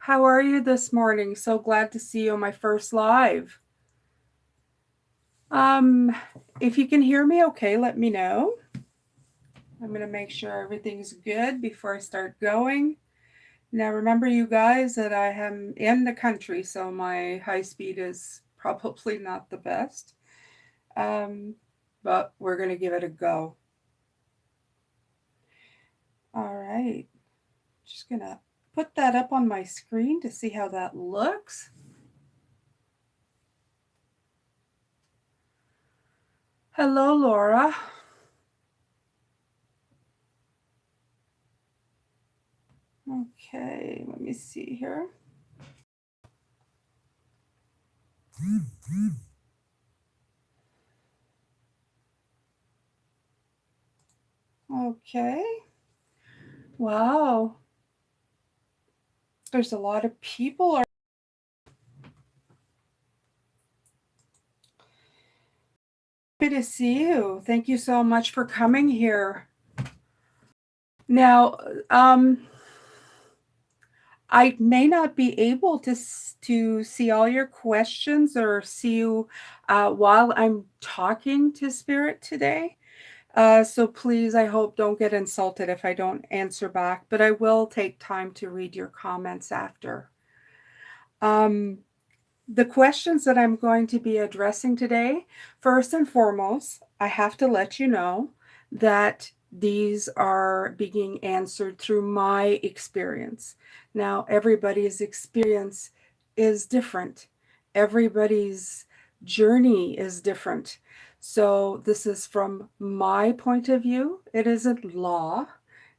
How are you this morning? So glad to see you on my first live. Um, if you can hear me okay, let me know. I'm going to make sure everything's good before I start going. Now, remember, you guys, that I am in the country, so my high speed is probably not the best. But we're going to give it a go. All right. Just going to put that up on my screen to see how that looks. Hello, Laura. Okay, let me see here. Okay. Wow. There's a lot of people. Happy to see you. Thank you so much for coming here. Now, I may not be able to see all your questions or see you while I'm talking to Spirit today. So please, I hope, don't get insulted if I don't answer back, but I will take time to read your comments after. The questions that I'm going to be addressing today, first and foremost, I have to let you know that these are being answered through my experience. Now, everybody's experience is different. Everybody's journey is different. So this is from my point of view. It isn't law.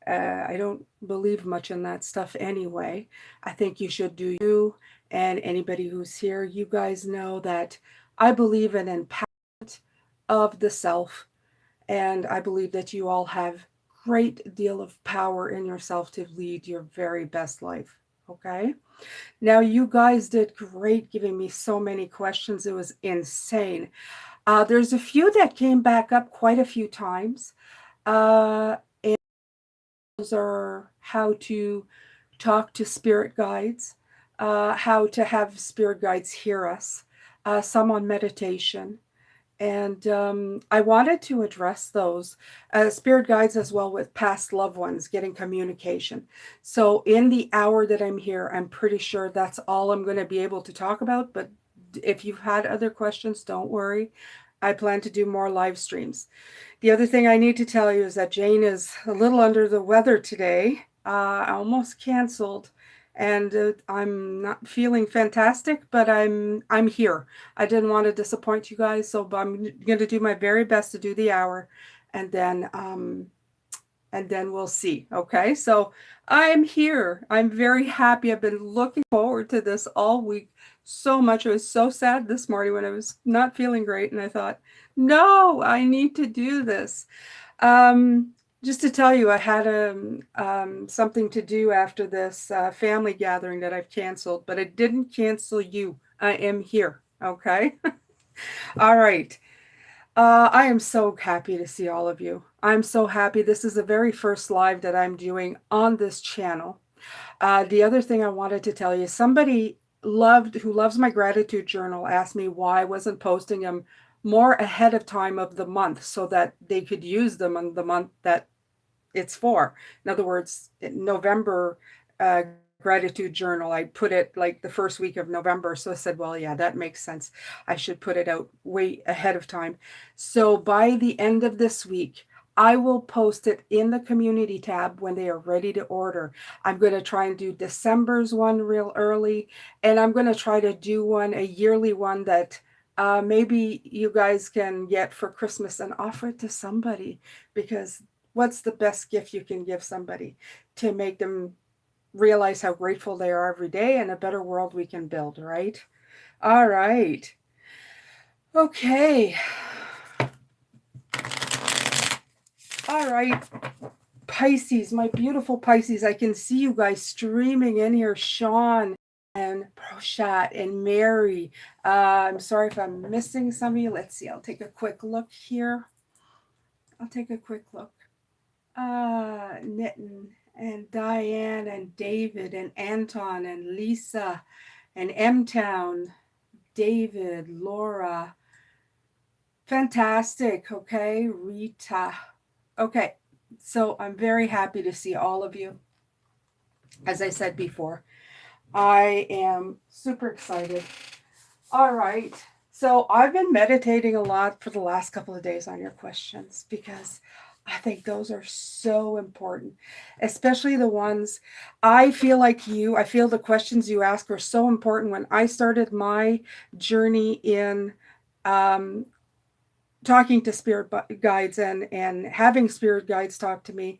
I don't believe much in that stuff anyway. I think you should do you, and anybody who's here, you guys know that I believe in empowerment of the self, and I believe that you all have great deal of power in yourself to lead your very best life. Okay? Now, you guys did great giving me so many questions. It was insane. There's a few that came back up quite a few times. And those are how to talk to spirit guides, how to have spirit guides hear us, some on meditation. And I wanted to address those spirit guides as well with past loved ones, getting communication. So, in the hour that I'm here, I'm pretty sure that's all I'm going to be able to talk about. But if you've had other questions, don't worry. I plan to do more live streams. The other thing I need to tell you is that Jane is a little under the weather today. I almost canceled, and I'm not feeling fantastic, but I'm here. I didn't want to disappoint you guys, so I'm going to do my very best to do the hour, and then we'll see. Okay, so I'm here. I'm very happy. I've been looking forward to this all week so much. I was so sad this morning when I was not feeling great, and I thought, no, I need to do this. Just to tell you, I had something to do after this family gathering that I've canceled, but I didn't cancel you. I am here. Okay. All right. I am so happy to see all of you. I'm so happy. This is the very first live that I'm doing on this channel. The other thing I wanted to tell you, somebody who loves my gratitude journal asked me why I wasn't posting them more ahead of time of the month so that they could use them on the month that it's for. In other words, in November uh, gratitude journal, I put it like the first week of November. So I said, well, yeah, that makes sense. I should put it out way ahead of time. So by the end of this week, I will post it in the community tab when they are ready to order. I'm going to try and do December's one real early, and I'm going to try to do a yearly one that maybe you guys can get for Christmas and offer it to somebody, because what's the best gift you can give somebody to make them realize how grateful they are every day and a better world we can build, right? All right. Okay. All right. Pisces, my beautiful Pisces. I can see you guys streaming in here. Sean and Proshat and Mary. I'm sorry if I'm missing some of you. Let's see. I'll take a quick look here. I'll take a quick look. Nitin and Diane and David and Anton and Lisa and M Town, David, Laura. Fantastic. Okay, Rita. Okay, so I'm very happy to see all of you. As I said before, I am super excited. All right. So I've been meditating a lot for the last couple of days on your questions because I think those are so important, especially the ones I feel like you, I feel the questions you ask are so important. When I started my journey in um, talking to spirit guides and having spirit guides talk to me,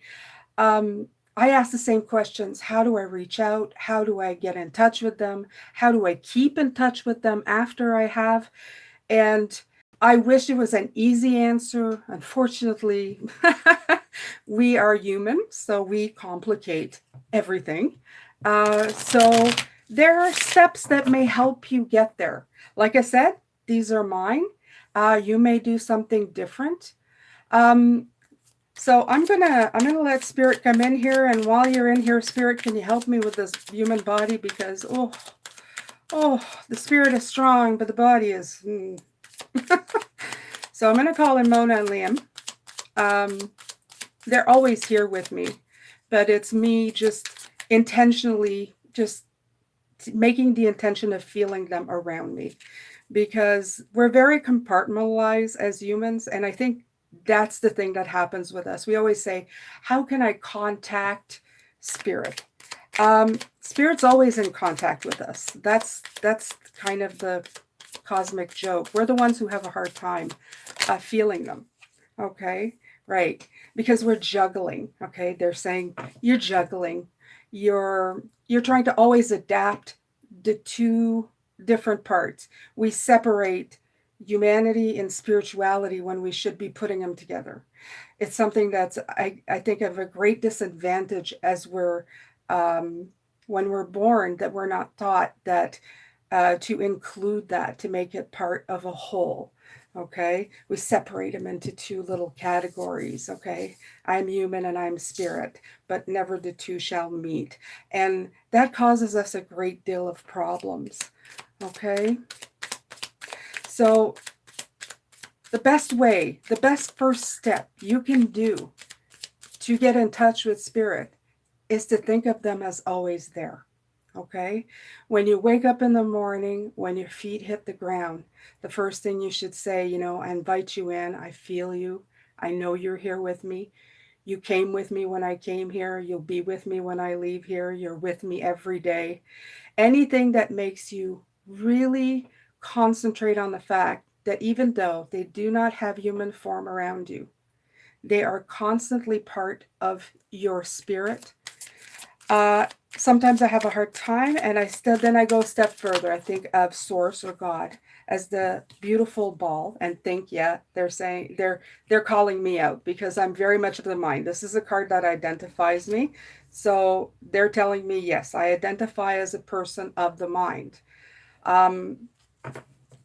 um, I ask the same questions. How do I reach out? How do I get in touch with them? How do I keep in touch with them after I have? And I wish it was an easy answer. Unfortunately, we are human, so we complicate everything. So there are steps that may help you get there. Like I said, these are mine. You may do something different. Um, so I'm gonna let spirit come in here, and while you're in here, spirit, can you help me with this human body? Because the spirit is strong, but the body is. So I'm gonna call in Mona and Liam. They're always here with me, but it's me just intentionally just making the intention of feeling them around me, because we're very compartmentalized as humans, and I think that's the thing that happens with us. We always say, how can I contact spirit? Spirit's always in contact with us. That's kind of the cosmic joke. We're the ones who have a hard time feeling them. Okay, right? Because we're juggling. Okay, they're saying you're juggling. You're trying to always adapt the two different parts. We separate humanity and spirituality when we should be putting them together. It's something that's I think of a great disadvantage as we're um, when we're born, that we're not taught that to include that, to make it part of a whole. Okay, we separate them into two little categories. Okay, I'm human and I'm spirit, but never the two shall meet, and that causes us a great deal of problems. Okay, so the best way, the best first step you can do to get in touch with spirit is to think of them as always there. Okay? When you wake up in the morning, when your feet hit the ground, the first thing you should say, I invite you in. I feel you. I know you're here with me. You came with me when I came here. You'll be with me when I leave here. You're with me every day. Anything that makes you really concentrate on the fact that even though they do not have human form around you, they are constantly part of your spirit. Uh, Sometimes I have a hard time, and then I go a step further. I think of Source or God as the beautiful ball, and think, yeah, they're saying they're calling me out because I'm very much of the mind. This is a card that identifies me, so they're telling me, yes, I identify as a person of the mind. Um,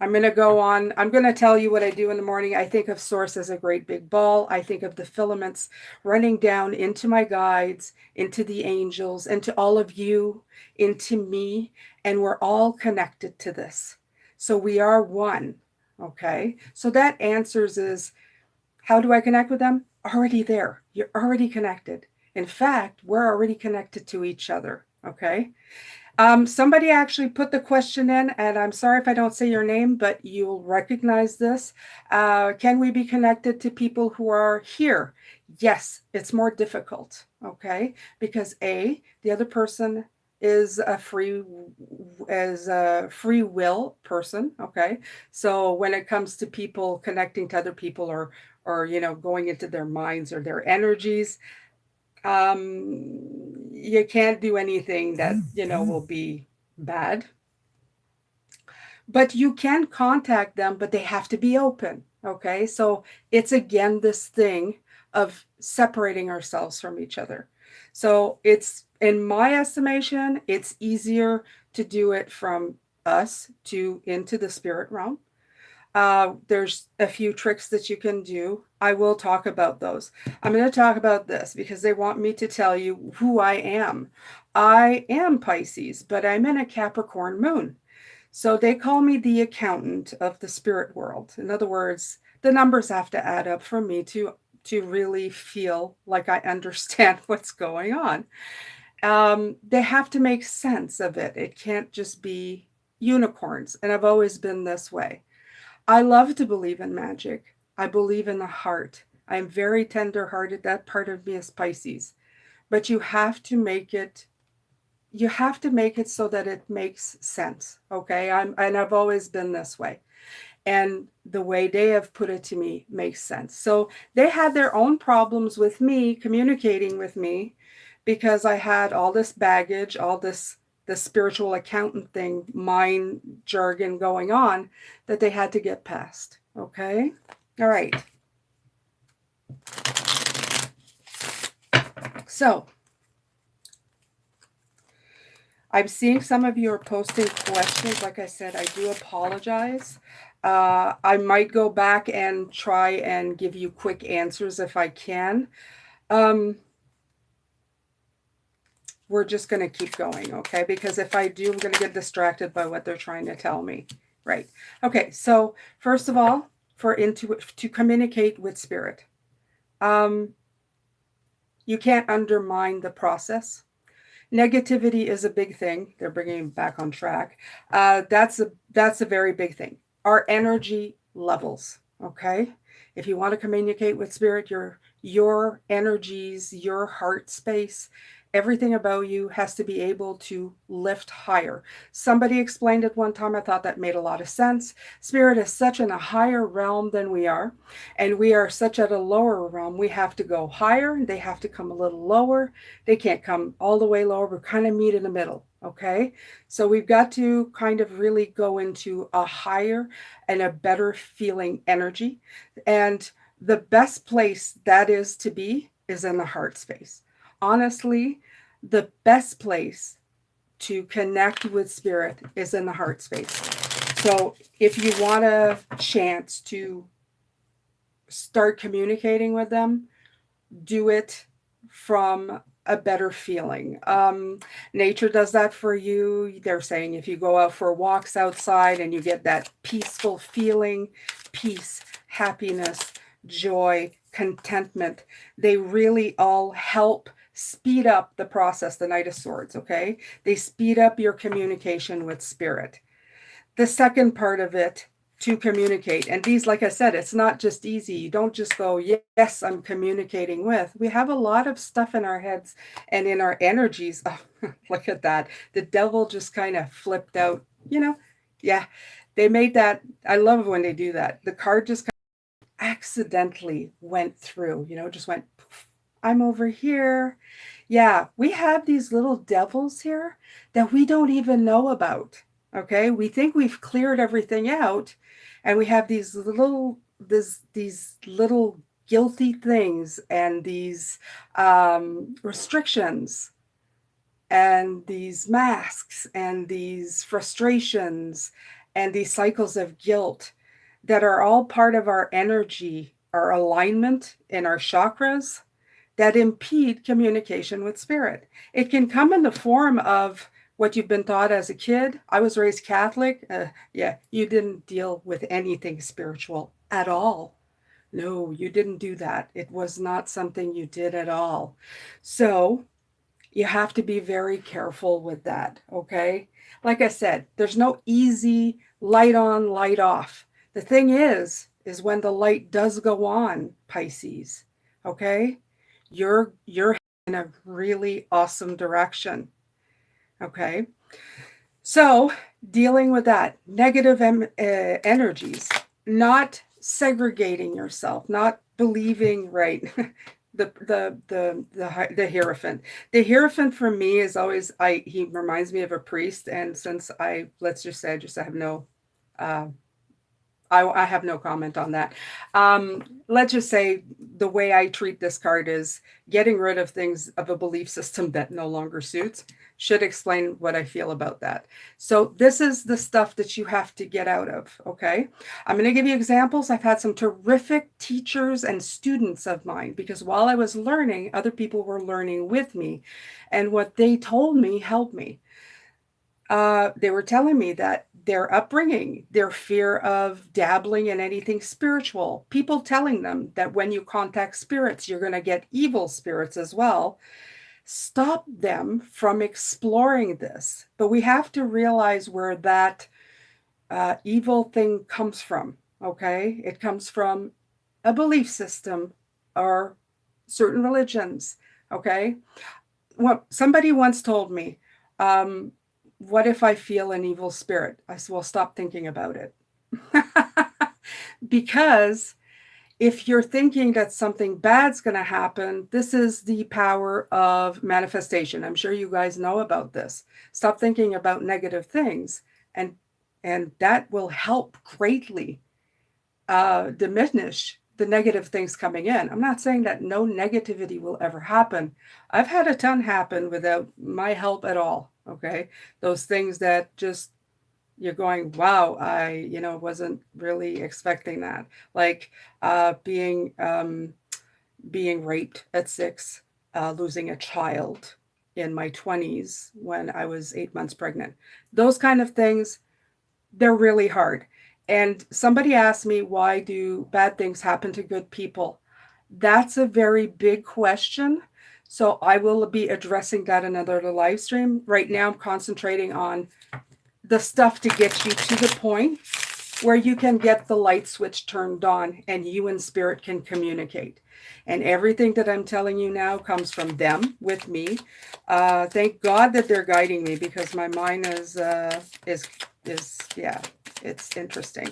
I'm going to go on. I'm going to tell you what I do in the morning. I think of Source as a great big ball. I think of the filaments running down into my guides, into the angels, into all of you, into me, and we're all connected to this. So we are one. Okay. So that answers is, how do I connect with them? Already there. You're already connected. In fact, we're already connected to each other. Okay. Somebody actually put the question in, and I'm sorry if I don't say your name, but you'll recognize this. Can we be connected to people who are here? Yes, it's more difficult, okay? Because the other person is a free will person, okay? So when it comes to people connecting to other people, or going into their minds or their energies, you can't do anything that will be bad, but you can contact them, but they have to be open. Okay, so it's again this thing of separating ourselves from each other. So it's, in my estimation, it's easier to do it from us to into the spirit realm. There's a few tricks that you can do. I will talk about those. I'm going to talk about this because they want me to tell you who I am. I am Pisces, but I'm in a Capricorn moon. So they call me the accountant of the spirit world. In other words, the numbers have to add up for me to really feel like I understand what's going on. They have to make sense of it. It can't just be unicorns. And I've always been this way. I love to believe in magic. I believe in the heart. I'm very tender hearted. That part of me is Pisces. But you have to make it so that it makes sense. Okay. And I've always been this way. And the way they have put it to me makes sense. So they had their own problems with me communicating with me because I had all this baggage, all this the spiritual accountant thing, mind jargon going on that they had to get past. Okay? All right. So I'm seeing some of you are posting questions. Like I said, I do apologize. I might go back and try and give you quick answers if I can. We're just going to keep going, okay? Because if I do, I'm going to get distracted by what they're trying to tell me. Right. Okay, so first of all, to communicate with spirit, you can't undermine the process. Negativity is a big thing. They're bringing me back on track. That's a very big thing. Our energy levels. Okay, if you want to communicate with spirit, your energies, your heart space, everything about you has to be able to lift higher. Somebody explained it one time. I thought that made a lot of sense. Spirit is such in a higher realm than we are, and we are such at a lower realm. We have to go higher. They have to come a little lower. They can't come all the way lower. We kind of meet in the middle. Okay, so we've got to kind of really go into a higher and a better feeling energy. And the best place that is to be is in the heart space. Honestly, the best place to connect with spirit is in the heart space. So if you want a chance to start communicating with them, do it from a better feeling. Nature does that for you. They're saying if you go out for walks outside and you get that peaceful feeling, peace, happiness, joy, contentment, they really all help speed up the process, the Knight of Swords, okay? They speed up your communication with spirit. The second part of it, to communicate, and these, like I said, it's not just easy. You don't just go, yes, I'm communicating with. We have a lot of stuff in our heads and in our energies. Oh, look at that. The devil just kind of flipped out, yeah, they made that. I love when they do that. The card just accidentally went through, just went, I'm over here. Yeah, we have these little devils here that we don't even know about. Okay, we think we've cleared everything out, and we have these little guilty things and these restrictions and these masks and these frustrations and these cycles of guilt that are all part of our energy, our alignment in our chakras that impede communication with spirit. It can come in the form of what you've been taught as a kid. I was raised Catholic. Yeah, you didn't deal with anything spiritual at all. No, you didn't do that. It was not something you did at all. So you have to be very careful with that, okay? Like I said, there's no easy light on, light off. The thing is when the light does go on, Pisces, okay? You're in a really awesome direction. Okay. So dealing with that negative energies, not segregating yourself, not believing, right? the Hierophant. The Hierophant for me is always he reminds me of a priest, and since let's just say I have no I have no comment on that. Let's just say the way I treat this card is getting rid of things of a belief system that no longer suits should explain what I feel about that. So this is the stuff that you have to get out of, okay? I'm going to give you examples. I've had some terrific teachers and students of mine because while I was learning, other people were learning with me, and what they told me helped me. They were telling me that their upbringing, their fear of dabbling in anything spiritual, people telling them that when you contact spirits, you're going to get evil spirits as well, stop them from exploring this. But we have to realize where that evil thing comes from, okay? It comes from a belief system or certain religions, okay? Well, somebody once told me, what if I feel an evil spirit? I said, well, stop thinking about it. Because if you're thinking that something bad's going to happen, this is the power of manifestation. I'm sure you guys know about this. Stop thinking about negative things, and that will help greatly diminish the negative things coming in. I'm not saying that no negativity will ever happen. I've had a ton happen without my help at all. Okay. Those things that just you're going, wow, I, wasn't really expecting that. Like being raped at 6, losing a child in my 20s when I was 8 months pregnant. Those kind of things, they're really hard. And somebody asked me, why do bad things happen to good people? That's a very big question. So I will be addressing that in another live stream. Right now, I'm concentrating on the stuff to get you to the point where you can get the light switch turned on and you and spirit can communicate. And everything that I'm telling you now comes from them with me. Thank God that they're guiding me because my mind is yeah, it's interesting.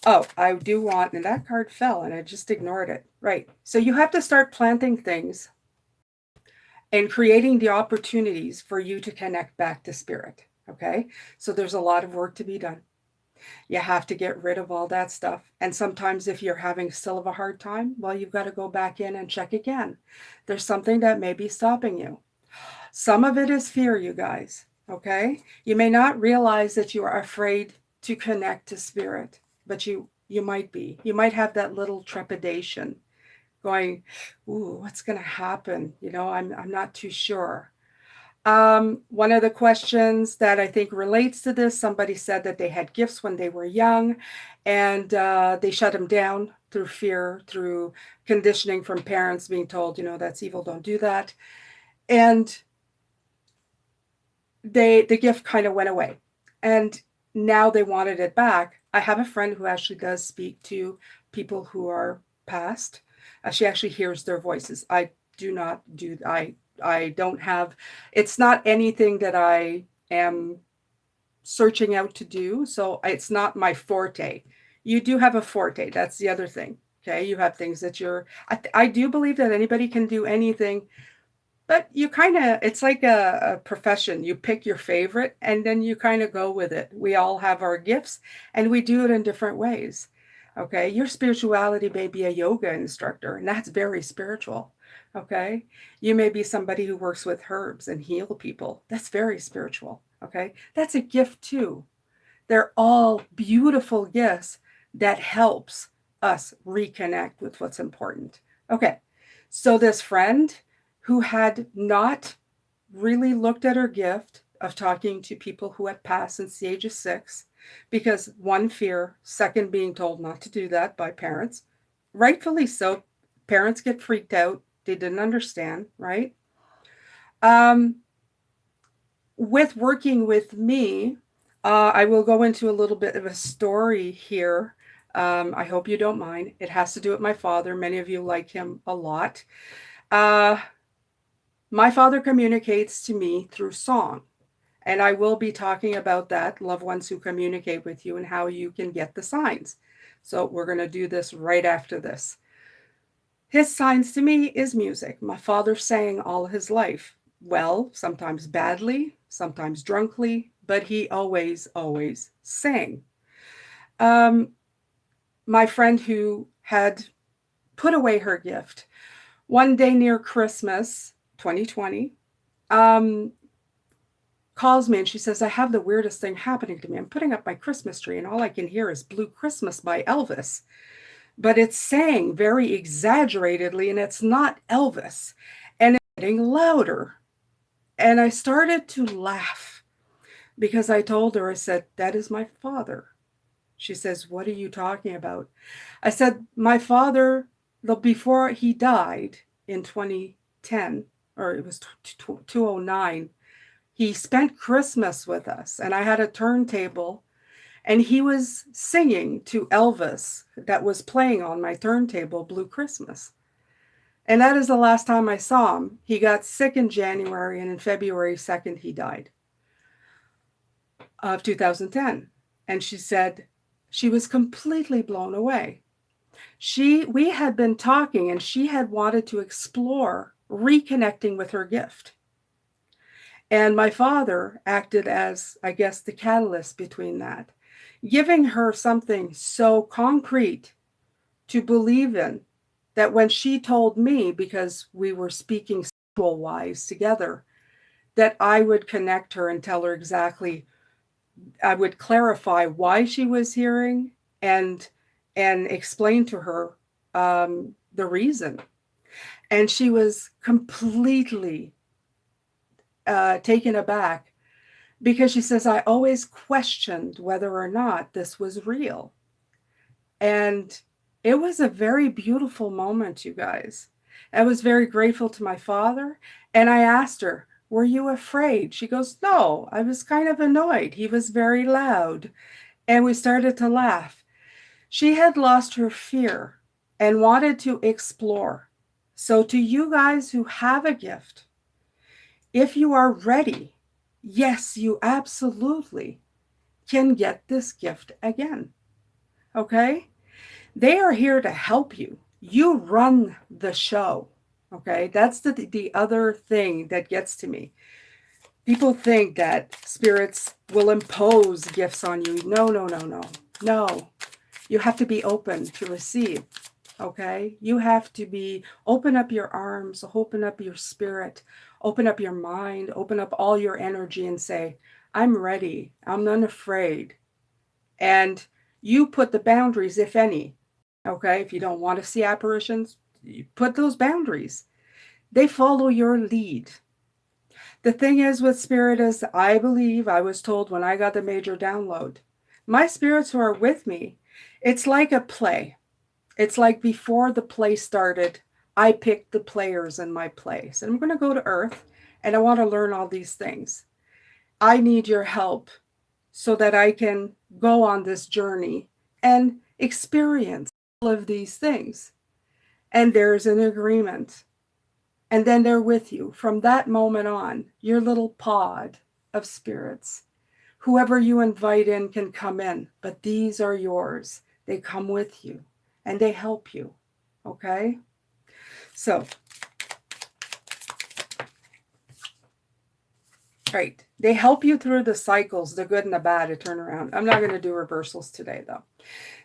Oh, I do want, and that card fell and I just ignored it. Right. So you have to start planting things and creating the opportunities for you to connect back to spirit. Okay. So there's a lot of work to be done. You have to get rid of all that stuff. And sometimes if you're having still of a hard time, well, you've got to go back in and check again. There's something that may be stopping you. Some of it is fear, you guys. Okay. You may not realize that you are afraid to connect to spirit, but you might be. You might have that little trepidation going, ooh, what's going to happen? I'm not too sure. One of the questions that I think relates to this, somebody said that they had gifts when they were young and they shut them down through fear, through conditioning from parents being told, that's evil, don't do that. And the gift kind of went away. And now they wanted it back. I have a friend who actually does speak to people who are passed. She actually hears their voices. I do not do, I don't have, it's not anything that I am searching out to do. So it's not my forte. You do have a forte. That's the other thing. Okay. You have things that I do believe that anybody can do anything, but you kind of, it's like a profession. You pick your favorite and then you kind of go with it. We all have our gifts and we do it in different ways. Okay. Your spirituality may be a yoga instructor, and that's very spiritual. Okay. You may be somebody who works with herbs and heal people. That's very spiritual. Okay. That's a gift too. They're all beautiful gifts that helps us reconnect with what's important. Okay. So this friend who had not really looked at her gift of talking to people who had passed since the age of 6, because one, fear, second, being told not to do that by parents, rightfully so. Parents get freaked out. They didn't understand, right? With working with me, I will go into a little bit of a story here. I hope you don't mind. It has to do with my father. Many of you like him a lot. My father communicates to me through song, and I will be talking about that, loved ones who communicate with you and how you can get the signs. So we're going to do this right after this. His signs to me is music. My father sang all his life. Well, sometimes badly, sometimes drunkly, but he always sang. my friend who had put away her gift one day near Christmas 2020, calls me and she says, I have the weirdest thing happening to me. I'm putting up my Christmas tree and all I can hear is Blue Christmas by Elvis. But it's sang very exaggeratedly and it's not Elvis. And it's getting louder. And I started to laugh because I told her, I said, that is my father. She says, what are you talking about? I said, my father, before he died in 2010, or it was 2009, he spent Christmas with us and I had a turntable and he was singing to Elvis that was playing on my turntable, Blue Christmas. And that is the last time I saw him. He got sick in January and in February 2nd, he died of 2010. And she said she was completely blown away. We had been talking and she had wanted to explore reconnecting with her gift. And my father acted as, I guess, the catalyst between that, giving her something so concrete to believe in that when she told me, because we were speaking spiritual wise together, that I would connect her and tell her exactly, I would clarify why she was hearing and explain to her the reason. And she was completely taken aback because she says, I always questioned whether or not this was real. And it was a very beautiful moment, you guys. I was very grateful to my father. And I asked her, were you afraid? She goes, no, I was kind of annoyed. He was very loud. And we started to laugh. She had lost her fear and wanted to explore. So to you guys who have a gift, if you are ready, yes, you absolutely can get this gift again. Okay? They are here to help you. You run the show. Okay? That's the other thing that gets to me. People think that spirits will impose gifts on you. No, no, no, no. No. You have to be open to receive. Okay? You have to open up your arms, open up your spirit, open up your mind, open up all your energy and say, I'm ready. I'm unafraid. And you put the boundaries, if any. Okay? If you don't want to see apparitions, you put those boundaries. They follow your lead. The thing is with spirit is, I believe, I was told when I got the major download, my spirits who are with me, it's like a play. It's like before the play started, I picked the players in my place. And I'm going to go to Earth and I want to learn all these things. I need your help so that I can go on this journey and experience all of these things. And there's an agreement. And then they're with you from that moment on, your little pod of spirits. Whoever you invite in can come in, but these are yours. They come with you and they help you. Okay? So, right. They help you through the cycles, the good and the bad, to turn around. I'm not going to do reversals today, though.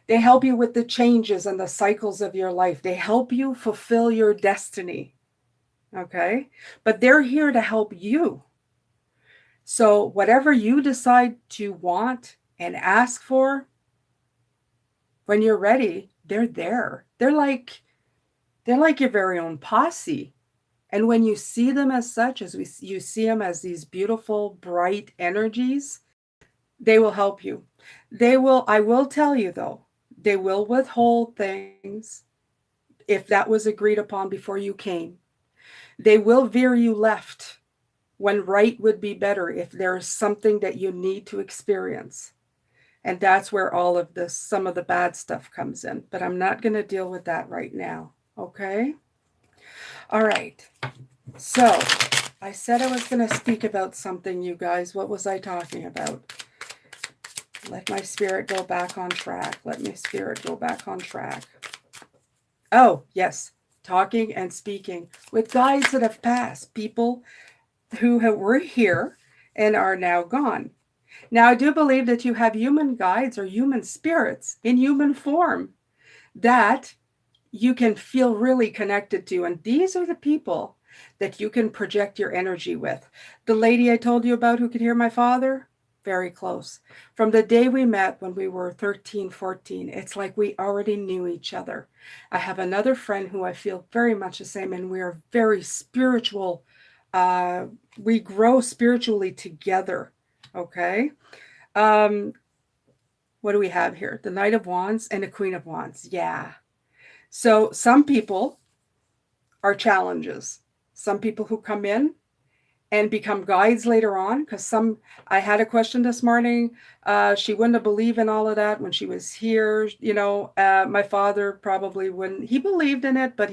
They help you with the changes and the cycles of your life. They help you fulfill your destiny. Okay? But they're here to help you. So whatever you decide to want and ask for, when you're ready, they're there. They're like your very own posse. And when you see them as such, you see them as these beautiful, bright energies, they will help you. I will tell you though, they will withhold things if that was agreed upon before you came. They will veer you left when right would be better if there's something that you need to experience. And that's where all of this, some of the bad stuff comes in. But I'm not going to deal with that right now. Okay? All right. So I said I was going to speak about something, you guys. What was I talking about? Let my spirit go back on track. Let my spirit go back on track. Oh, yes. Talking and speaking with guides that have passed. People who were here and are now gone. Now, I do believe that you have human guides or human spirits in human form that you can feel really connected to. And these are the people that you can project your energy with. The lady I told you about who could hear my father, very close. From the day we met when we were 13, 14, it's like we already knew each other. I have another friend who I feel very much the same, and we are very spiritual. Uh, we grow spiritually together. Okay. Um, what do we have here? The Knight of Wands and the Queen of Wands. Yeah. So some people are challenges. Some people who come in and become guides later on, because I had a question this morning. She wouldn't have believed in all of that when she was here. My father probably wouldn't. He believed in it, but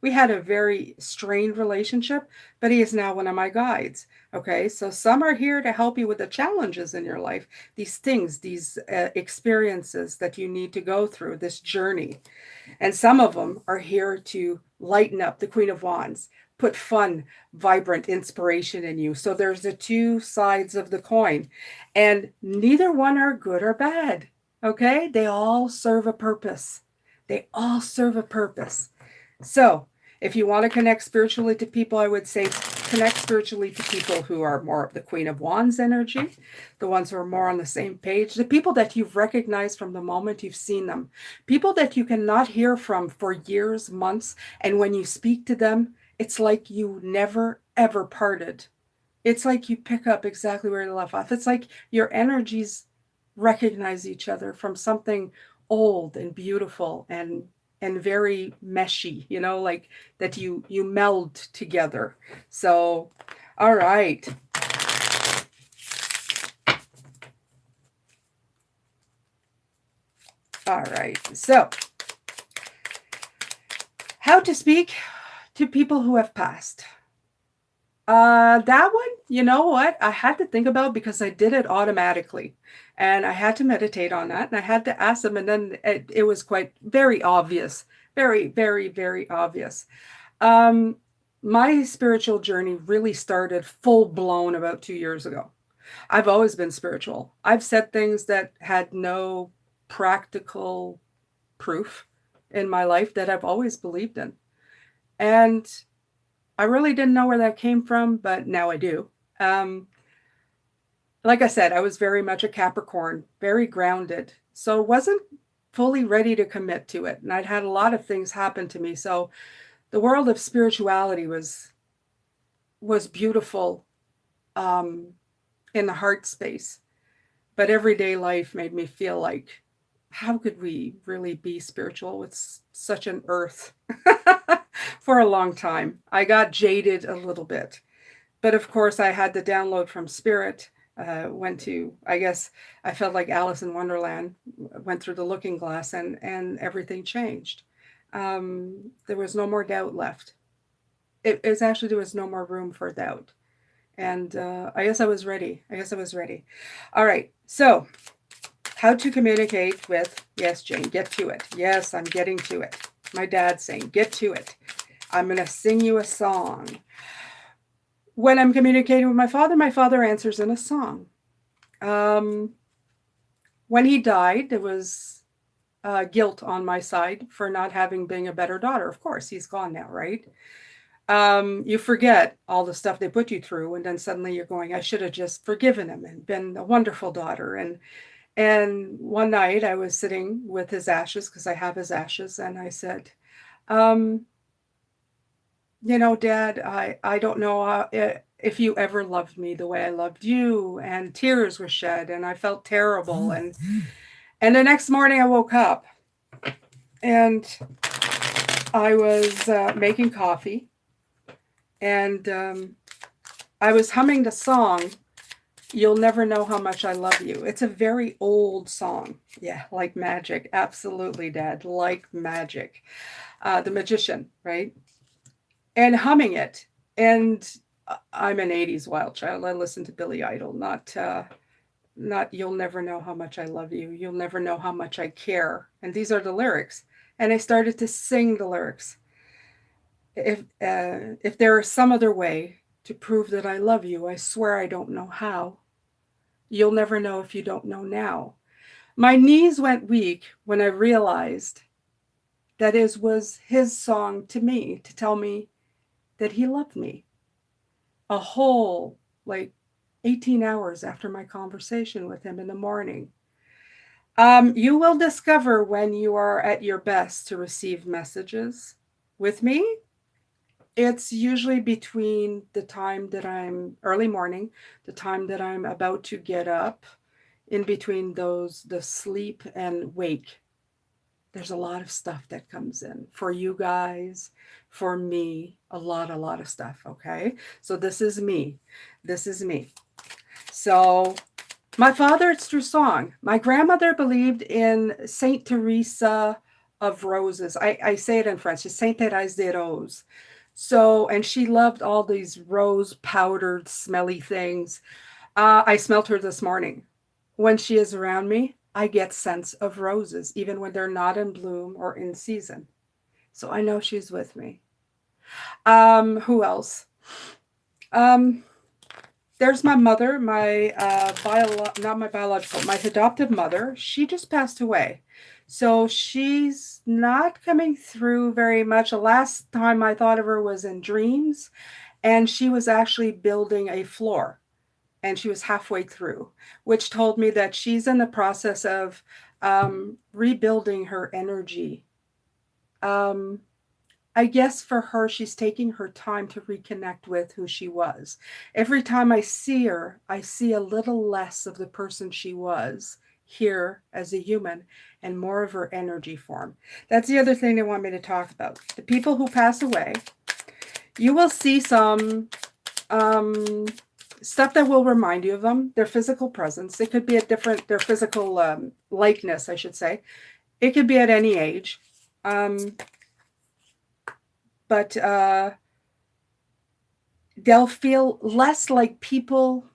we had a very strained relationship, but he is now one of my guides. Okay, so some are here to help you with the challenges in your life, these things, these experiences that you need to go through, this journey. And some of them are here to lighten up, the Queen of Wands, put fun, vibrant inspiration in you. So there's the two sides of the coin, and neither one are good or bad. Okay? They all serve a purpose. They all serve a purpose. So if you want to connect spiritually to people, I would say connect spiritually to people who are more of the Queen of Wands energy, the ones who are more on the same page, the people that you've recognized from the moment you've seen them, people that you cannot hear from for years, months, and when you speak to them, it's like you never ever parted. It's like you pick up exactly where you left off. It's like your energies recognize each other from something old and beautiful and very meshy, like that you meld together. So, all right. All right. So, how to speak to people who have passed. That one, you know what? I had to think about because I did it automatically. And I had to meditate on that and I had to ask them. And then it was quite very obvious, very, very, very obvious. Um, my spiritual journey really started full blown about 2 years ago. I've always been spiritual. I've said things that had no practical proof in my life that I've always believed in. And I really didn't know where that came from, but now I do. Um, like I said, I was very much a Capricorn, very grounded. So wasn't fully ready to commit to it. And I'd had a lot of things happen to me. So the world of spirituality was beautiful um, in the heart space. But everyday life made me feel like, how could we really be spiritual with such an earth for a long time? I got jaded a little bit. But of course, I had the download from Spirit. Went to, I guess, I felt like Alice in Wonderland, went through the looking glass and everything changed. There was no more doubt left. It's actually, there was no more room for doubt. And I guess I was ready. I guess I was ready. All right. So, how to communicate with, yes, Jane, get to it. Yes, I'm getting to it. My dad's saying, get to it. I'm going to sing you a song. When I'm communicating with my father answers in a song. When he died, there was guilt on my side for not having been a better daughter. Of course, he's gone now, right? You forget all the stuff they put you through, and then suddenly you're going, I should have just forgiven him and been a wonderful daughter. And one night I was sitting with his ashes, because I have his ashes, and I said, um, Dad, I don't know if you ever loved me the way I loved you. And tears were shed, and I felt terrible. And the next morning I woke up, and I was making coffee, and I was humming the song, You'll Never Know How Much I Love You. It's a very old song. Yeah, like magic. Absolutely, Dad. Like magic. The Magician, right? And humming it. And I'm an 80s wild child. I listen to Billy Idol, not You'll Never Know How Much I Love You. You'll never know how much I care. And these are the lyrics. And I started to sing the lyrics. If there is some other way to prove that I love you, I swear I don't know how. You'll never know if you don't know now. My knees went weak when I realized That is, was his song to me to tell me that he loved me. A whole, like, 18 hours after my conversation with him in the morning. You will discover when you are at your best to receive messages. With me, it's usually between the time that I'm early morning, the time that I'm about to get up, in between those, the sleep and wake. There's a lot of stuff that comes in for you guys, for me, a lot of stuff. Okay. So this is me. This is me. So my father, it's through song. My grandmother believed in Saint Teresa of Roses. I say it in French, it's Saint Thérèse des Roses. So, and she loved all these rose powdered, smelly things. I smelled her this morning. When she is around me, I get scents of roses, even when they're not in bloom or in season. So I know she's with me. Who else? Um, there's my mother, my not my biological, my adoptive mother. She just passed away. So she's not coming through very much. The last time I thought of her was in dreams, and she was actually building a floor, and she was halfway through, which told me that she's in the process of rebuilding her energy. Um, I guess for her, she's taking her time to reconnect with who she was. Every time I see her, I see a little less of the person she was here as a human and more of her energy form. That's the other thing they want me to talk about. The people who pass away, you will see some stuff that will remind you of them, their physical presence. It could be at different, their physical likeness, I should say. It could be at any age. But they'll feel less like people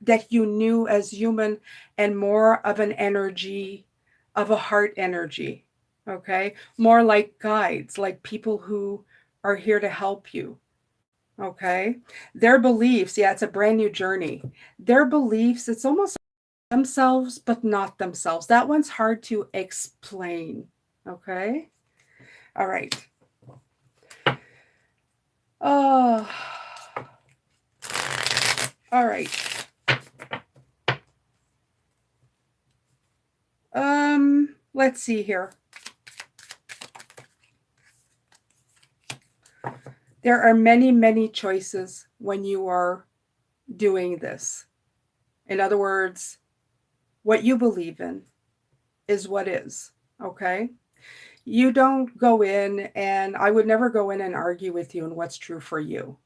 that you knew as human and more of an energy, of a heart energy. Okay. More like guides, like people who are here to help you. Okay. Their beliefs, yeah, it's a brand new journey. Their beliefs, it's almost themselves, but not themselves. That one's hard to explain. Okay. All right. Oh, all right. Let's see here. There are many, many choices when you are doing this. In other words, what you believe in is what is, okay? You don't go in, and I would never go in and argue with you on what's true for you.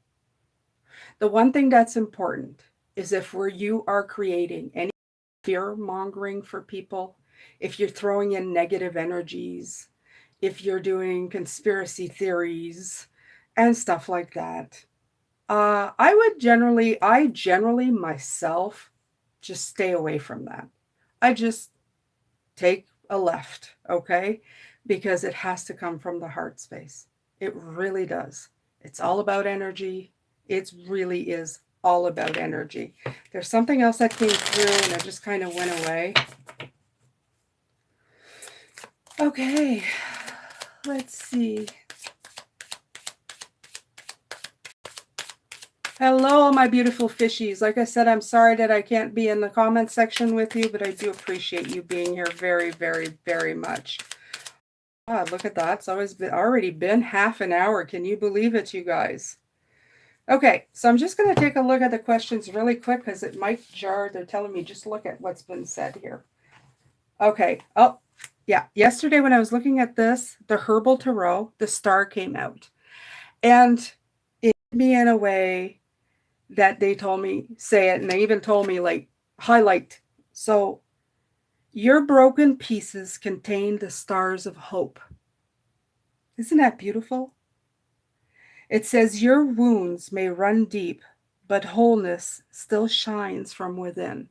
The one thing that's important is if you are creating any fear mongering for people, if you're throwing in negative energies, if you're doing conspiracy theories and stuff like that, I generally myself just stay away from that. I just take a left, okay? Because it has to come from the heart space. It really does. It's all about energy. It really is all about energy. There's something else that came through and it just kind of went away. Okay, let's see. Hello, my beautiful fishies. Like I said, I'm sorry that I can't be in the comment section with you, but I do appreciate you being here very, very, very much. God, look at that. It's already been half an hour. Can you believe it, you guys? Okay, so I'm just going to take a look at the questions really quick because it might jar. They're telling me just look at what's been said here. Okay. Oh, yeah. Yesterday when I was looking at this, the Herbal Tarot, the star came out. And it hit me in a way that they told me, say it, and they even told me, like, highlight. So, your broken pieces contain the stars of hope. Isn't that beautiful? It says, your wounds may run deep, but wholeness still shines from within.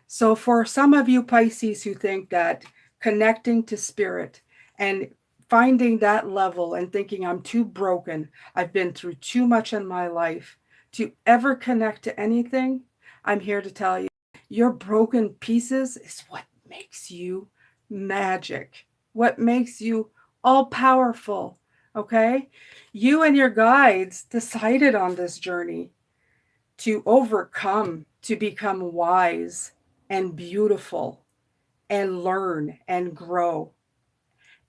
So, for some of you Pisces who think that connecting to spirit and finding that level and thinking I'm too broken, I've been through too much in my life to ever connect to anything, I'm here to tell you, your broken pieces is what makes you magic, what makes you all powerful, okay? You and your guides decided on this journey to overcome, to become wise and beautiful and learn and grow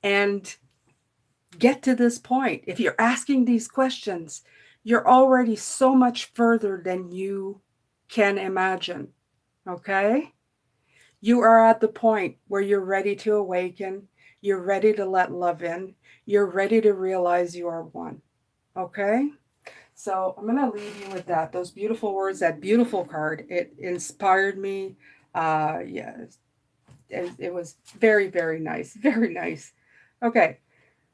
and get to this point. If you're asking these questions, you're already so much further than you can imagine, okay? You are at the point where you're ready to awaken, you're ready to let love in, you're ready to realize you are one, okay? So I'm going to leave you with that. Those beautiful words, that beautiful card. It inspired me. Yeah, it was very, very nice. Very nice. Okay.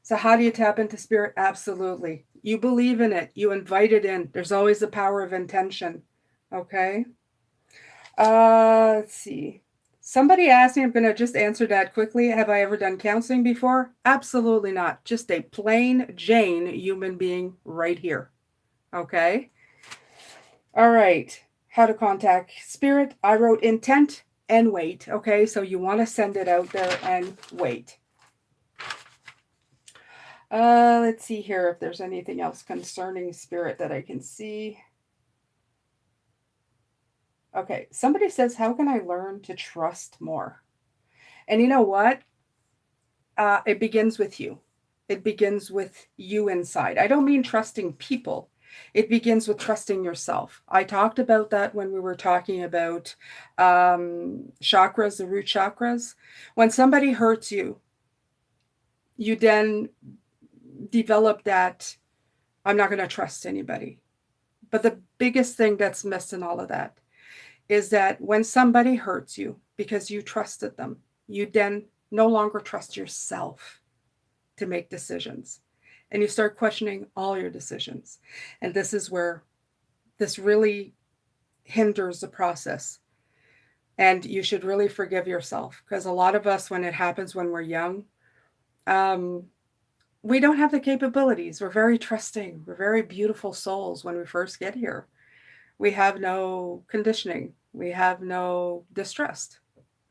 So how do you tap into spirit? Absolutely. You believe in it. You invite it in. There's always the power of intention. Okay. Let's see. Somebody asked me, I'm going to just answer that quickly. Have I ever done counseling before? Absolutely not. Just a plain Jane human being right here. Okay. All right. How to contact spirit. I wrote intent and wait. Okay. So you want to send it out there and wait. Let's see here if there's anything else concerning spirit that I can see. Okay. Somebody says, how can I learn to trust more? And you know what? It begins with you. It begins with you inside. I don't mean trusting people. It begins with trusting yourself. I talked about that when we were talking about chakras, the root chakras. When somebody hurts you, you then develop that, I'm not going to trust anybody. But the biggest thing that's missed in all of that is that when somebody hurts you because you trusted them, you then no longer trust yourself to make decisions. And you start questioning all your decisions. And this is where this really hinders the process. And you should really forgive yourself, because a lot of us, when it happens when we're young, we don't have the capabilities. We're very trusting. We're very beautiful souls when we first get here. We have no conditioning. We have no distrust.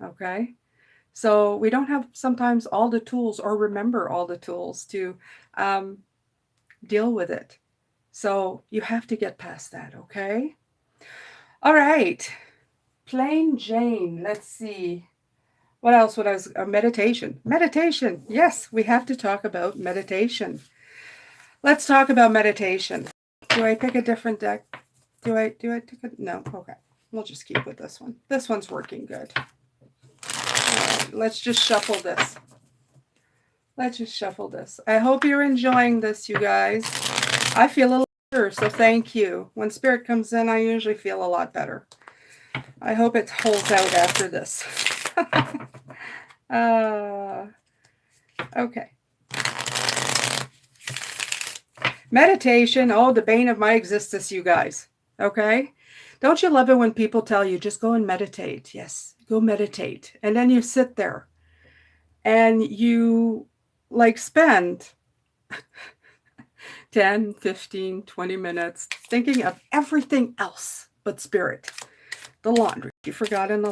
Okay. So we don't have sometimes all the tools or remember all the tools to deal with it. So you have to get past that. Okay. All right. Plain Jane. Let's see. What else would I was meditation. Meditation. Yes, we have to talk about meditation. Let's talk about meditation. Do I pick a different deck? Do I take a no? Okay. We'll just keep with this one. This one's working good. Let's just shuffle this. Let's just shuffle this. I hope you're enjoying this, you guys. I feel a little better, so thank you. When spirit comes in, I usually feel a lot better. I hope it holds out after this. Okay. Meditation. Oh, the bane of my existence, you guys. Okay. Don't you love it when people tell you, just go and meditate? Yes, go meditate. And then you sit there and you like spend 10, 15, 20 minutes thinking of everything else but spirit. The laundry you forgot in the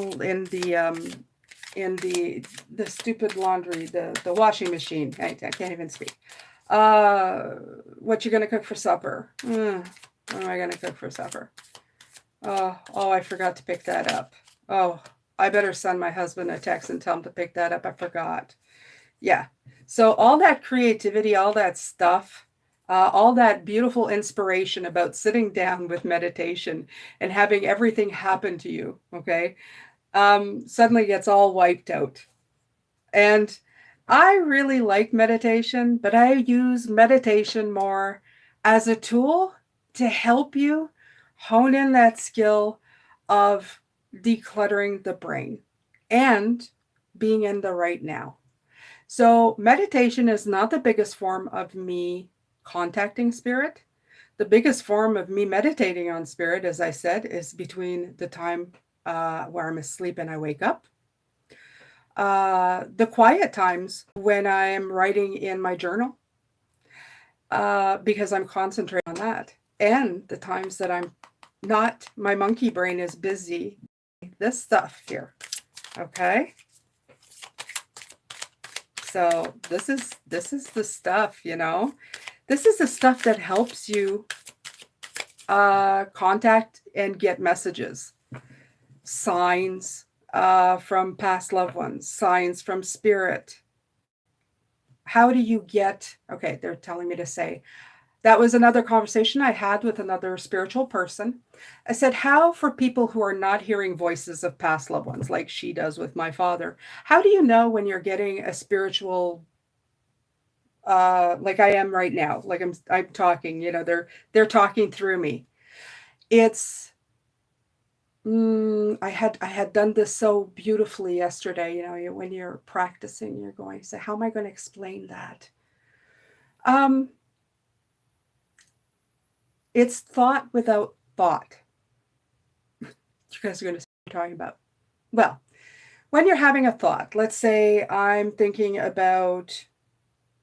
stupid laundry, the washing machine. I can't even speak. What you gonna cook for supper? What am I gonna cook for supper? Oh, I forgot to pick that up. Oh, I better send my husband a text and tell him to pick that up. I forgot. Yeah. So all that creativity, all that stuff, all that beautiful inspiration about sitting down with meditation and having everything happen to you, okay, suddenly gets all wiped out. And I really like meditation, but I use meditation more as a tool to help you hone in that skill of decluttering the brain and being in the right now. So meditation is not the biggest form of me contacting spirit. The biggest form of me meditating on spirit, as I said, is between the time where I'm asleep and I wake up. The quiet times when I am writing in my journal, because I'm concentrating on that. And the times that I'm not, my monkey brain is busy, this stuff here. Okay. So this is the stuff, This is the stuff that helps you contact and get messages, signs from past loved ones, signs from spirit. How do you get, okay, they're telling me to say, that was another conversation I had with another spiritual person. I said, how for people who are not hearing voices of past loved ones, like she does with my father, how do you know when you're getting a spiritual, like I am right now, like I'm talking, they're talking through me. It's I had done this so beautifully yesterday. When you're practicing, you're going to say, how am I going to explain that? Um, it's thought without thought. You guys are going to see what I'm talking about. Well, when you're having a thought, let's say I'm thinking about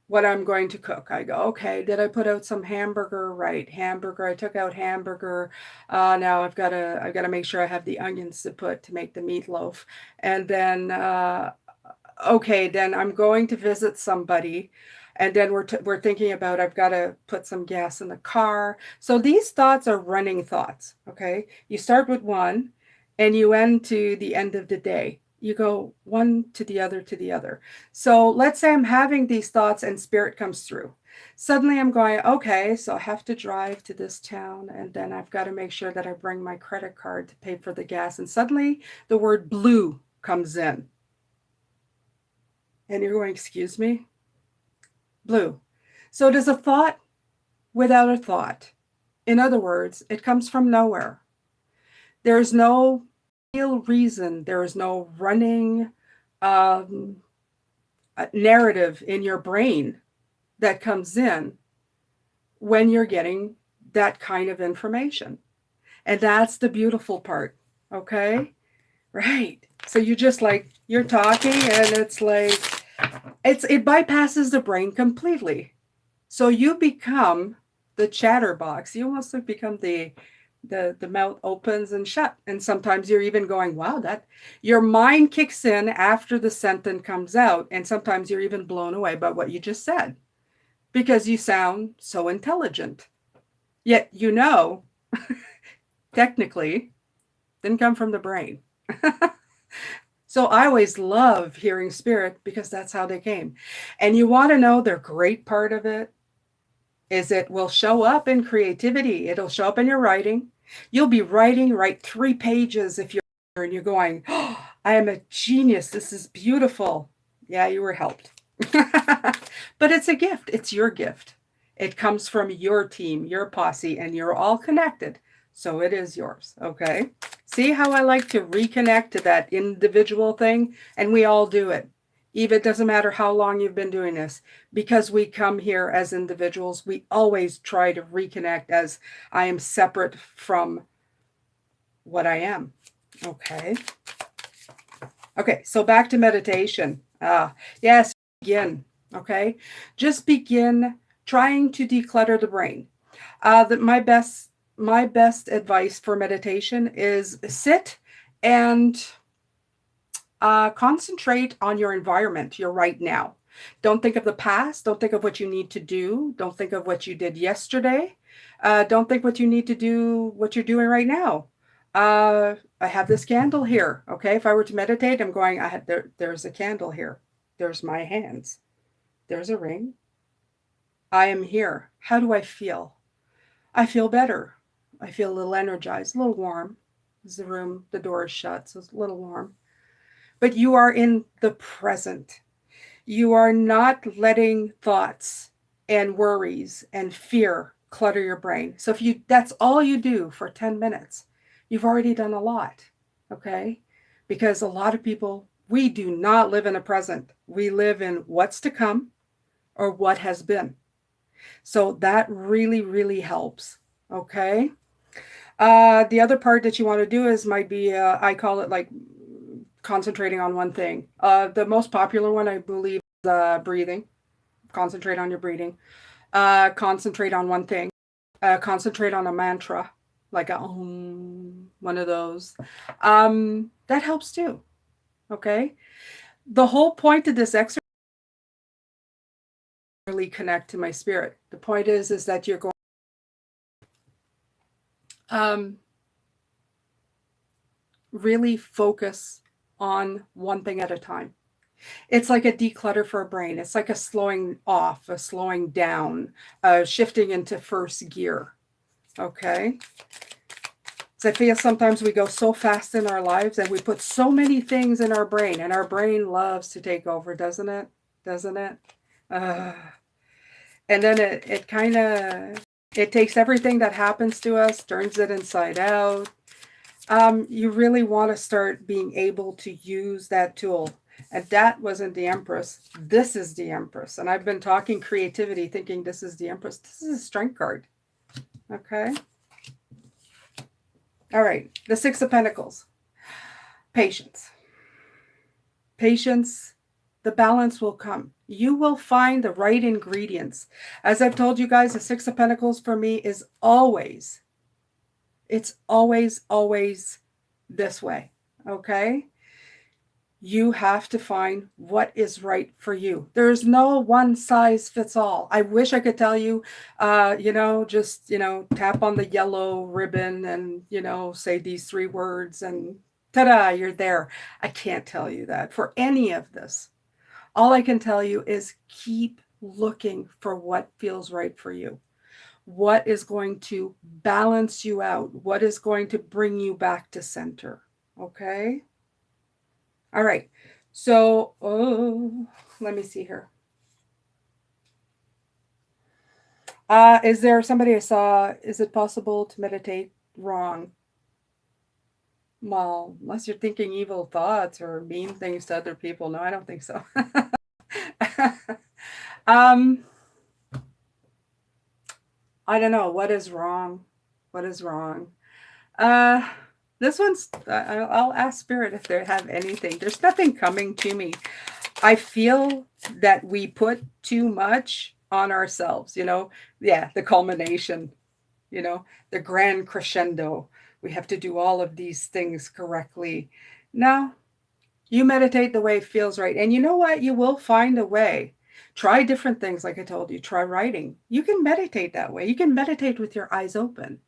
what I'm going to cook. I go, okay, did I put out some hamburger? Right, hamburger. I took out hamburger. Now I've got to make sure I have the onions to put to make the meatloaf, and then okay, then I'm going to visit somebody, and then we're thinking about I've got to put some gas in the car. So these thoughts are running thoughts. Okay, you start with one, and you end to the end of the day. You go one to the other to the other. So let's say I'm having these thoughts and spirit comes through. Suddenly I'm going, okay, so I have to drive to this town, and then I've got to make sure that I bring my credit card to pay for the gas. And suddenly the word blue comes in. And you're going, excuse me? Blue. So it is a thought without a thought. In other words, it comes from nowhere. There is no real reason. There is no running um, narrative in your brain that comes in when you're getting that kind of information. And that's the beautiful part. Okay? Right. So you just like, you're talking and it's like, it bypasses the brain completely. So you become the chatterbox. You almost have become the mouth opens and shut. And sometimes you're even going, wow, that your mind kicks in after the sentence comes out. And sometimes you're even blown away by what you just said because you sound so intelligent. Yet technically didn't come from the brain. So I always love hearing spirit because that's how they came. And you want to know their great part of it is it will show up in creativity. It'll show up in your writing. You'll be write 3 pages if you're and you're going, oh, I am a genius. This is beautiful. Yeah, you were helped. But it's a gift. It's your gift. It comes from your team, your posse, and you're all connected. So it is yours. Okay. See how I like to reconnect to that individual thing? And we all do it. Even it doesn't matter how long you've been doing this, because we come here as individuals, we always try to reconnect as I am separate from what I am. Okay. Okay, so back to meditation. Yes, begin. Okay, just begin trying to declutter the brain. My best advice for meditation is sit and concentrate on your environment, your right now. Don't think of the past. Don't think of what you need to do. Don't think of what you did yesterday. Don't think what you need to do, what you're doing right now. I have this candle here. Okay, if I were to meditate, I'm going. There's a candle here. There's my hands. There's a ring. I am here. How do I feel? I feel better. I feel a little energized, a little warm. The door is shut, so it's a little warm. But you are in the present. You are not letting thoughts and worries and fear clutter your brain. So if that's all you do for 10 minutes, you've already done a lot. Okay? Because a lot of people, we do not live in the present. We live in what's to come or what has been. So that really, really helps. Okay? The other part that you want to do might be, I call it like concentrating on one thing. The most popular one, I believe, is breathing. Concentrate on your breathing. Concentrate on one thing. Concentrate on a mantra, like one of those. That helps too. Okay. The whole point of this exercise really connect to my spirit. The point is that you're going really focus on one thing at a time. It's like a declutter for a brain. It's like a slowing off, a slowing down, shifting into first gear. Okay. So I feel sometimes we go so fast in our lives and we put so many things in our brain, and our brain loves to take over, doesn't it? Doesn't it? And then it kind of, it takes everything that happens to us, turns it inside out. You really want to start being able to use that tool. And that wasn't the Empress. This is the Empress. And I've been talking creativity, thinking this is the Empress. This is a Strength card. Okay. All right. The Six of Pentacles. Patience. Patience. The balance will come. You will find the right ingredients. As I've told you guys, the Six of Pentacles for me is always, it's always, always this way. Okay. You have to find what is right for you. There's no one size fits all. I wish I could tell you, just, tap on the yellow ribbon and, say these 3 words and ta-da, you're there. I can't tell you that for any of this. All I can tell you is keep looking for what feels right for you. What is going to balance you out? What is going to bring you back to center? Okay? All right. So, let me see here. Is there somebody I saw? Is it possible to meditate wrong? Well, unless you're thinking evil thoughts or mean things to other people. No, I don't think so. I don't know. What is wrong? What is wrong? This one's, I'll ask Spirit if they have anything. There's nothing coming to me. I feel that we put too much on ourselves, the culmination, the grand crescendo. We have to do all of these things correctly. No, you meditate the way it feels right. And you know what? You will find a way. Try different things, like I told you. Try writing. You can meditate that way. You can meditate with your eyes open.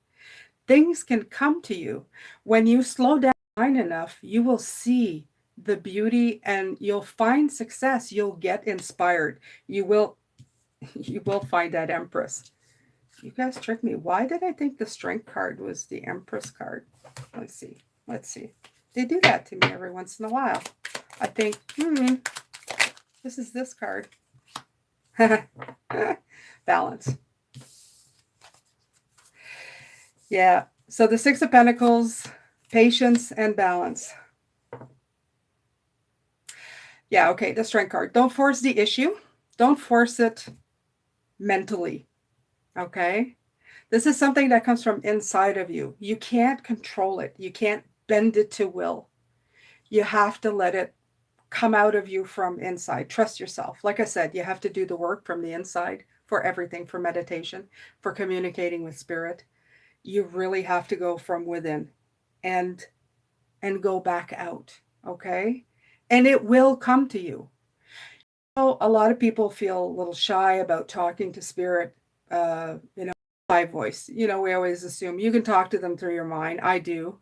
Things can come to you. When you slow down enough, you will see the beauty and you'll find success. You'll get inspired. You will find that Empress. You guys tricked me. Why did I think the Strength card was the Empress card? Let's see. They do that to me every once in a while. I think, this is this card. Balance. Yeah. So the Six of Pentacles, patience and balance. Yeah. Okay. The Strength card. Don't force the issue. Don't force it mentally. Okay. This is something that comes from inside of you. You can't control it. You can't bend it to will. You have to let it come out of you from inside. Trust yourself. Like I said, you have to do the work from the inside for everything, for meditation, for communicating with spirit. You really have to go from within and go back out. Okay. And it will come to you. A lot of people feel a little shy about talking to spirit, my voice. We always assume you can talk to them through your mind. I do.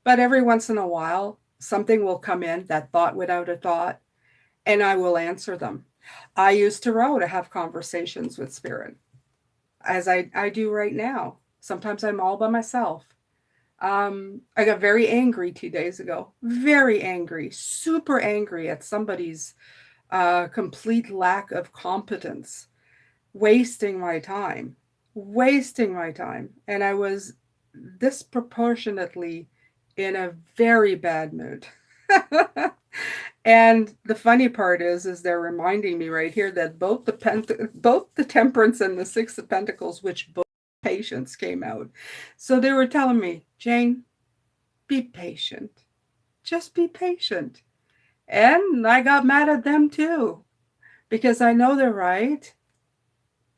But every once in a while, something will come in, that thought without a thought, and I will answer them. I used to have conversations with spirit, as I do right now. Sometimes I'm all by myself. I got very angry 2 days ago. Very angry, super angry at somebody's complete lack of competence, wasting my time. And I was disproportionately in a very bad mood. And the funny part is they're reminding me right here that both the Temperance and the Six of Pentacles, which both patience came out. So they were telling me, Jane, be patient. Just be patient. And I got mad at them too, because I know they're right.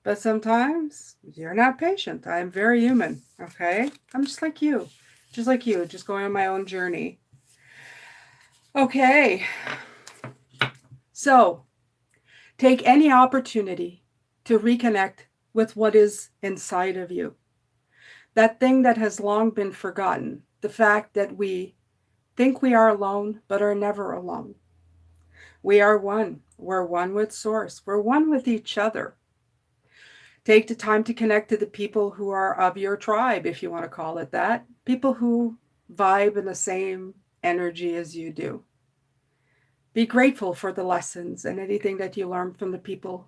But sometimes you're not patient. I'm very human, okay? I'm just like you, just going on my own journey. Okay. So take any opportunity to reconnect with what is inside of you. That thing that has long been forgotten, the fact that we think we are alone but are never alone. We are one. We're one with Source. We're one with each other. Take the time to connect to the people who are of your tribe, if you want to call it that. People who vibe in the same energy as you do. Be grateful for the lessons and anything that you learn from the people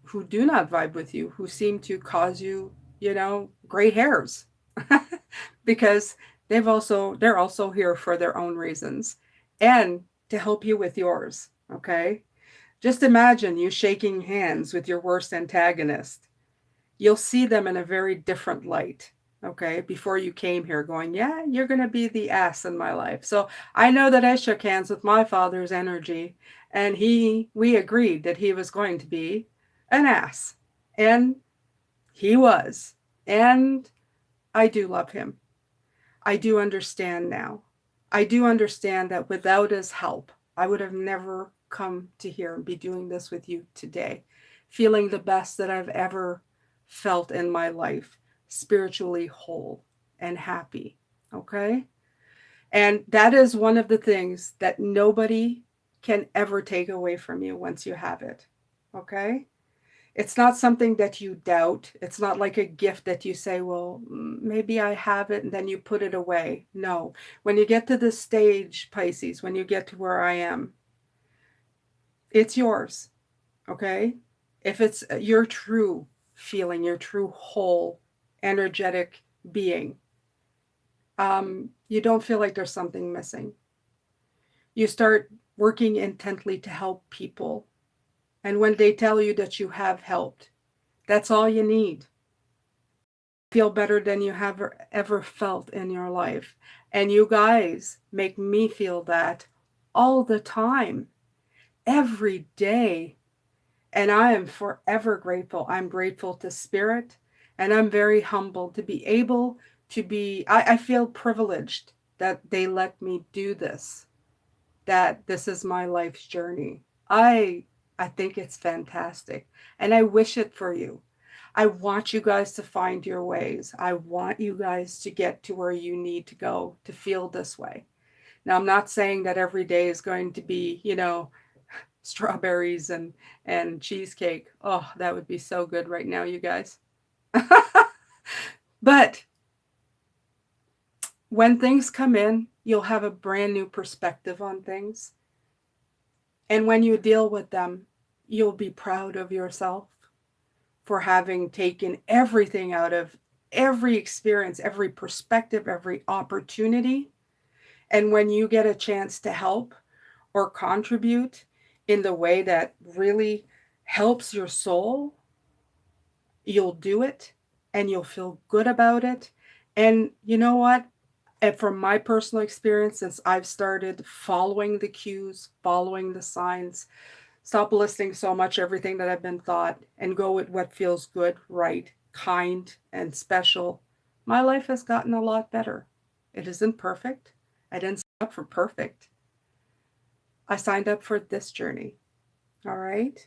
who do not vibe with you, who seem to cause you, gray hairs. Because they're also here for their own reasons and to help you with yours, okay? Just imagine you shaking hands with your worst antagonist. You'll see them in a very different light, okay? Before you came here going, yeah, you're going to be the ass in my life. So I know that I shook hands with my father's energy, and we agreed that he was going to be an ass. And he was. And I do love him. I do understand now. I do understand that without his help, I would have never come to here and be doing this with you today, feeling the best that I've ever felt in my life, spiritually whole and happy. Okay? And that is one of the things that nobody can ever take away from you once you have it. Okay? It's not something that you doubt. It's not like a gift that you say, well, maybe I have it, and then you put it away. No. When you get to this stage, Pisces, when you get to where I am, it's yours. Okay? If it's your true feeling, your true whole, energetic being, you don't feel like there's something missing. You start working intently to help people. And when they tell you that you have helped, that's all you need. Feel better than you have ever felt in your life. And you guys make me feel that all the time, every day. And I am forever grateful. I'm grateful to Spirit, and I'm very humbled to be able to be, I feel privileged that they let me do this, that this is my life's journey. I think it's fantastic, and I wish it for you. I want you guys to find your ways. I want you guys to get to where you need to go to feel this way. Now, I'm not saying that every day is going to be, strawberries and cheesecake. Oh, that would be so good right now, you guys. But when things come in, you'll have a brand new perspective on things. And when you deal with them, you'll be proud of yourself for having taken everything out of every experience, every perspective, every opportunity. And when you get a chance to help or contribute in the way that really helps your soul, you'll do it and you'll feel good about it. And you know what? And from my personal experience, since I've started following the cues, following the signs, stop listening so much everything that I've been taught and go with what feels good, right, kind, and special, my life has gotten a lot better. It isn't perfect. I didn't sign up for perfect. I signed up for this journey. All right.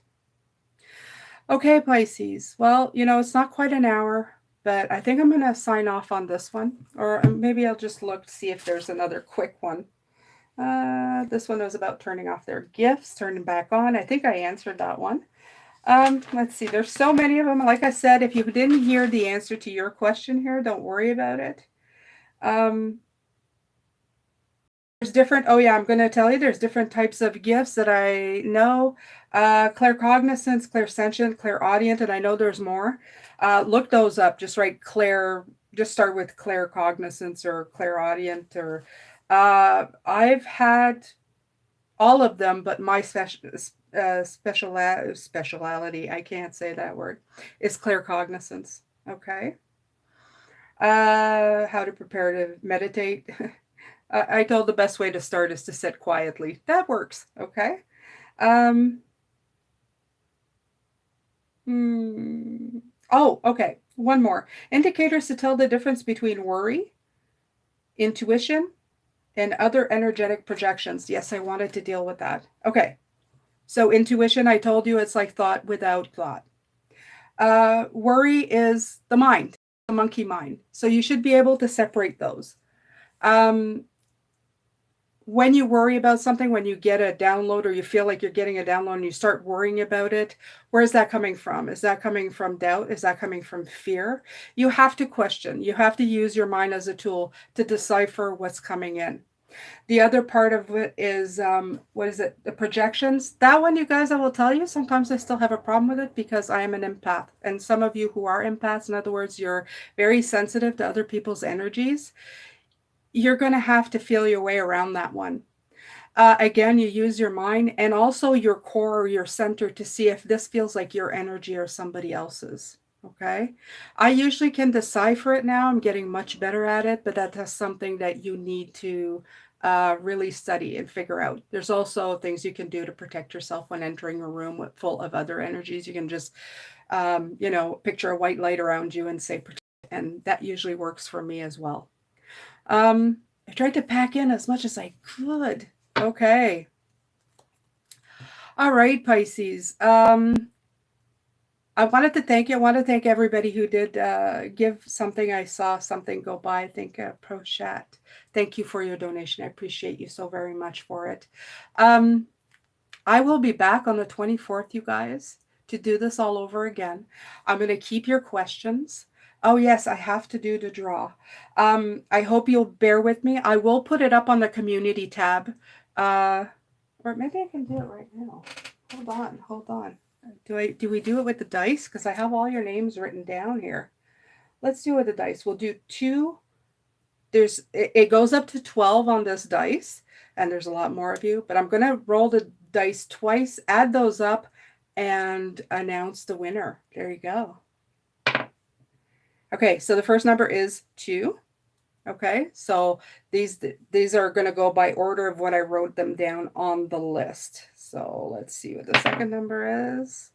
Okay, Pisces. Well, it's not quite an hour, but I think I'm going to sign off on this one. Or maybe I'll just look to see if there's another quick one. This one was about turning off their gifts, turning back on. I think I answered that one. Let's see. There's so many of them. Like I said, if you didn't hear the answer to your question here, don't worry about it. There's different, oh yeah, I'm going to tell you, there's different types of gifts that I know. Claircognizance, clairsentient, clairaudient, and I know there's more. Look those up. Just write just start with claircognizance or clairaudient. Or I've had all of them, but my speciality, I can't say that word, is claircognizance. Okay. How to prepare to meditate. I told the best way to start is to sit quietly. That works. Okay. Oh, okay. One more. Indicators to tell the difference between worry, intuition, and other energetic projections. Yes, I wanted to deal with that. Okay. So intuition, I told you, it's like thought without thought. Worry is the mind, the monkey mind. So you should be able to separate those. Um, when you worry about something, when you get a download or you feel like you're getting a download and you start worrying about it, where's that coming from? Is that coming from doubt? Is that coming from fear? You have to question. You have to use your mind as a tool to decipher what's coming in. The other part of it is, what is it? The projections. That one, you guys, I will tell you, sometimes I still have a problem with it because I am an empath. And some of you who are empaths, in other words, you're very sensitive to other people's energies, you're going to have to feel your way around that one. Again, you use your mind and also your core or your center to see if this feels like your energy or somebody else's. Okay. I usually can decipher it now. I'm getting much better at it, but that's something that you need to really study and figure out. There's also things you can do to protect yourself when entering a room full of other energies. You can just, picture a white light around you and say, protect. And that usually works for me as well. I tried to pack in as much as I could. Okay. All right, Pisces. I wanted to thank you. I want to thank everybody who did give something. I saw something go by. I think Pro Chat. Thank you for your donation. I appreciate you so very much for it. I will be back on the 24th, you guys, to do this all over again. I'm going to keep your questions. Oh, yes, I have to do the draw. I hope you'll bear with me. I will put it up on the community tab. Or maybe I can do it right now. Hold on. Do we do it with the dice? Because I have all your names written down here. Let's do it with the dice. We'll do two. It goes up to 12 on this dice, and there's a lot more of you, but I'm gonna roll the dice twice, add those up, and announce the winner. There you go. Okay, so the first number is 2. Okay, so these are going to go by order of what I wrote them down on the list. So let's see what the second number is.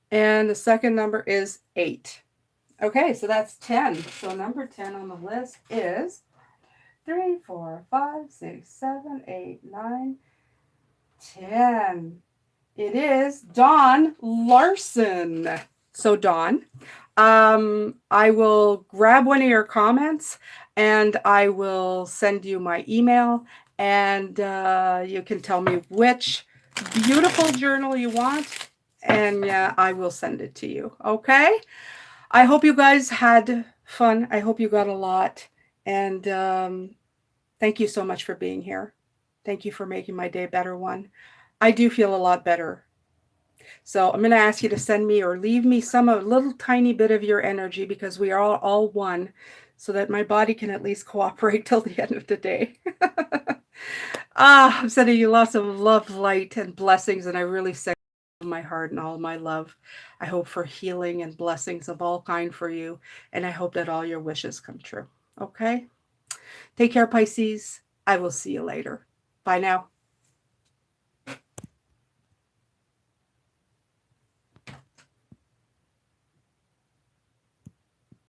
And the second number is 8. Okay, so that's 10. So number 10 on the list is 3, 4, 5, 6, 7, 8, 9, 10. It is Dawn Larson. So Dawn, I will grab one of your comments and I will send you my email, and you can tell me which beautiful journal you want, and I will send it to you. Okay. I hope you guys had fun. I hope you got a lot. And thank you so much for being here. Thank you for making my day a better one. I do feel a lot better. So I'm going to ask you to send me or leave me a little tiny bit of your energy, because we are all one, so that my body can at least cooperate till the end of the day. I'm sending you lots of love, light, and blessings, and I really send my heart and all my love. I hope for healing and blessings of all kind for you, and I hope that all your wishes come true. Okay? Take care, Pisces. I will see you later. Bye now.